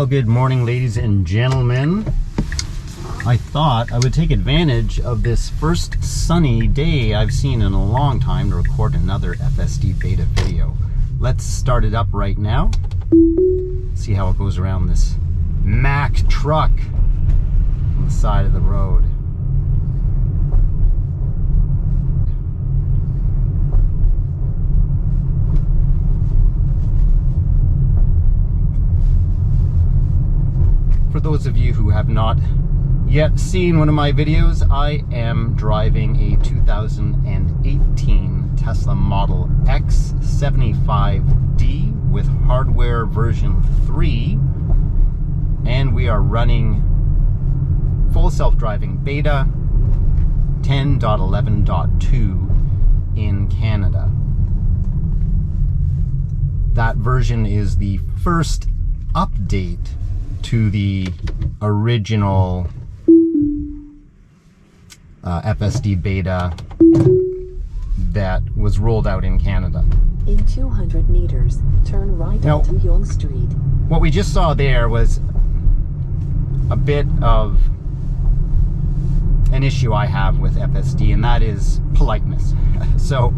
Well, good morning, ladies and gentlemen. I thought I would take advantage of this first sunny day I've seen in a long time to record another FSD Beta video. Let's start it up right now. See how it goes around this Mack truck on the side of the road. For those of you who have not yet seen one of my videos, I am driving a 2018 Tesla Model X 75D with hardware version 3, and we are running full self-driving beta 10.11.2 in Canada. That version is the first update to the original FSD Beta that was rolled out in Canada. In 200 meters, turn right onto Yonge Street. What we just saw there was a bit of an issue I have with FSD, and that is politeness. So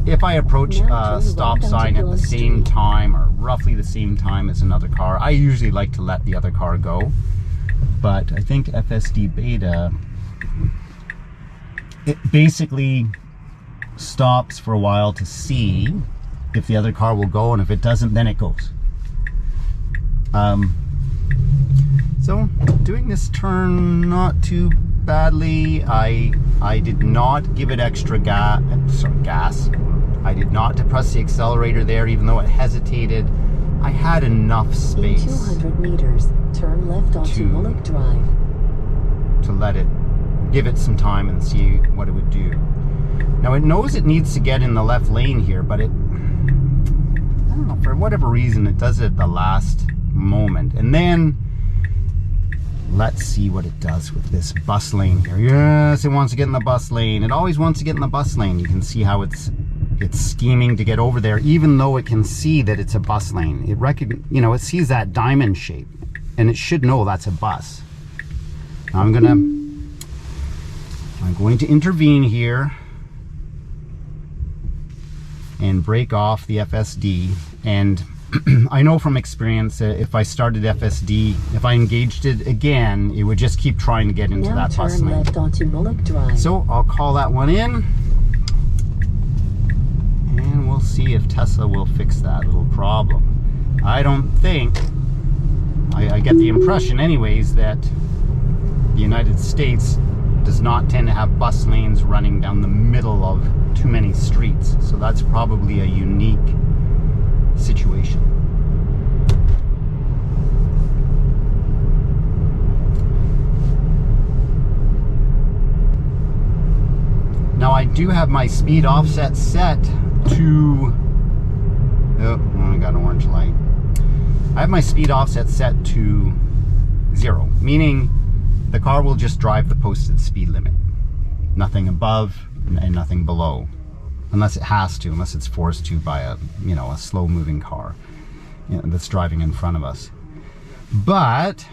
if I approach a stop sign at the same time or roughly the same time as another car, I usually like to let the other car go. But I think FSD Beta, it basically stops for a while to see if the other car will go, and if it doesn't, then it goes. So doing this turn not too badly. I did not give it extra gas. I did not depress the accelerator there, even though it hesitated. I had enough space. In 200 meters, turn left onto Newmarket Drive. To let it, give it some time and see what it would do. Now it knows it needs to get in the left lane here, but it, I don't know, for whatever reason, it does it at the last moment. And then let's see what it does with this bus lane here. Yes, it wants to get in the bus lane. It always wants to get in the bus lane. You can see how it's scheming to get over there, even though it can see that it's a bus lane. It it sees that diamond shape, and it should know that's a bus. Now I'm going to intervene here and break off the FSD. And I know from experience that if I started FSD, if I engaged it again, it would just keep trying to get into that bus lane. Left onto Newmarket Drive. So I'll call that one in, and we'll see if Tesla will fix that little problem. I don't think, I get the impression anyways, that the United States does not tend to have bus lanes running down the middle of too many streets. So that's probably a unique situation. Now I do have my speed offset set to, oh, I got an orange light. I have my speed offset set to 0, meaning the car will just drive the posted speed limit. Nothing above and nothing below. Unless it has to, unless it's forced to by a slow moving car that's driving in front of us. But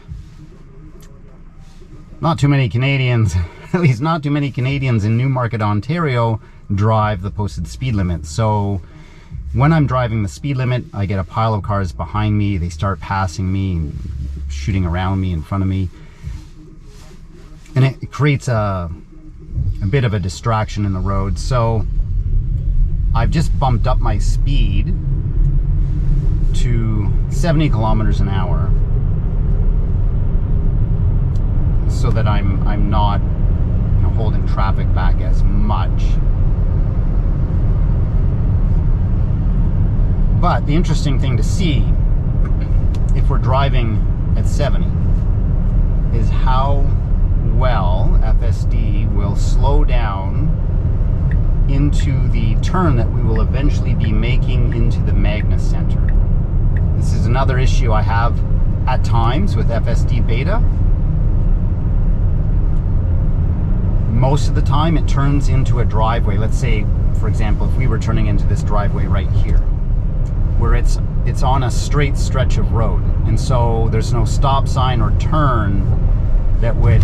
not too many Canadians, at least not too many Canadians in Newmarket, Ontario, drive the posted speed limit. So when I'm driving the speed limit, I get a pile of cars behind me. They start passing me and shooting around me in front of me. And it creates a bit of a distraction in the road. So I've just bumped up my speed to 70 kilometers an hour so that I'm not holding traffic back as much. But the interesting thing to see, if we're driving at 70, is how well FSD will slow down into the turn that we will eventually be making into the Magna Center. This is another issue I have at times with FSD Beta. Most of the time it turns into a driveway. Let's say, for example, if we were turning into this driveway right here, where it's it's on a straight stretch of road, and so there's no stop sign or turn that would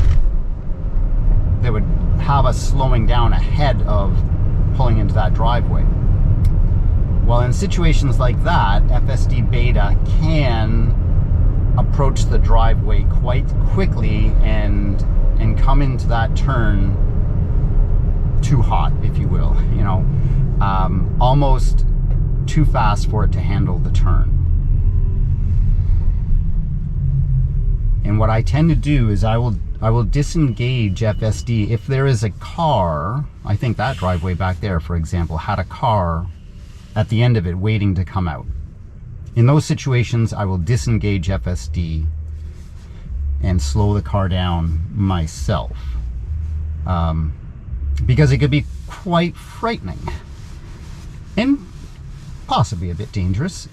have us slowing down ahead of pulling into that driveway. Well, in situations like that, FSD Beta can approach the driveway quite quickly and come into that turn too hot, if you will, you know, almost too fast for it to handle the turn. And what I tend to do is I will disengage FSD if there is a car. I think that driveway back there, for example, had a car at the end of it waiting to come out. In those situations, I will disengage FSD and slow the car down myself, because it could be quite frightening and possibly a bit dangerous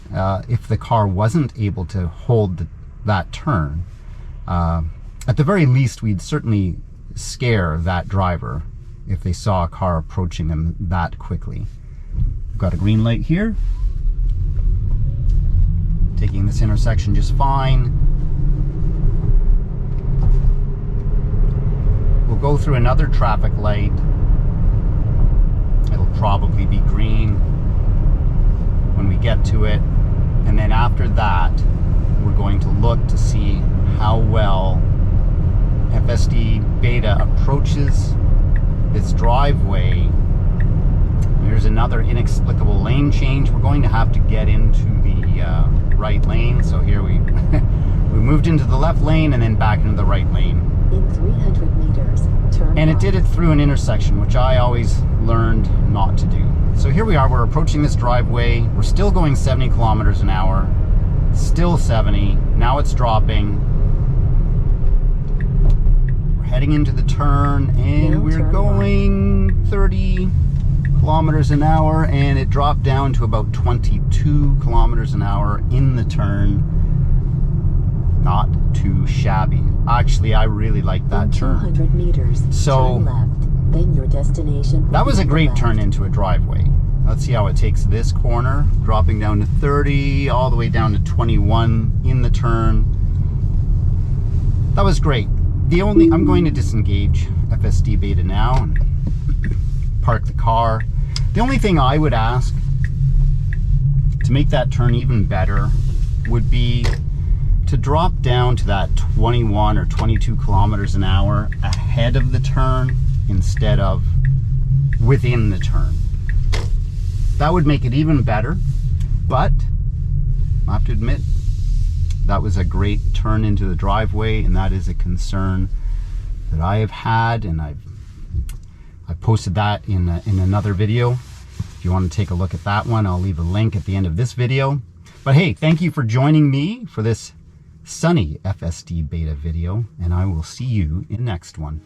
if the car wasn't able to hold that turn. At the very least, we'd certainly scare that driver if they saw a car approaching them that quickly. We've got a green light here. Taking this intersection just fine. We'll go through another traffic light. It'll probably be green when we get to it. And then after that, we're going to look to see how well FSD Beta approaches this driveway. There's another inexplicable lane change. We're going to have to get into the right lane. So here we moved into the left lane and then back into the right lane. In 300 meters, turn And it right. did it through an intersection, which I always learned not to do. So here we are, we're approaching this driveway. We're still going 70 kilometers an hour. Still 70. Now it's dropping. We're heading into the turn, and Now we're turn going 30 kilometers an hour, and it dropped down to about 22 kilometers an hour in the turn. Not too shabby. Actually, I really like that In turn. 200 meters, So turn left. Then your destination will that was be a to the great left. turn into a driveway. Let's see how it takes this corner, dropping down to 30, all the way down to 21 in the turn. That was great. I'm going to disengage FSD Beta now and park the car. The only thing I would ask to make that turn even better would be to drop down to that 21 or 22 kilometers an hour ahead of the turn instead of within the turn. That would make it even better, but I have to admit that was a great turn into the driveway, and that is a concern that I have had, and I posted that in another video. If you want to take a look at that one, I'll leave a link at the end of this video. But hey, thank you for joining me for this sunny FSD Beta video, and I will see you in the next one.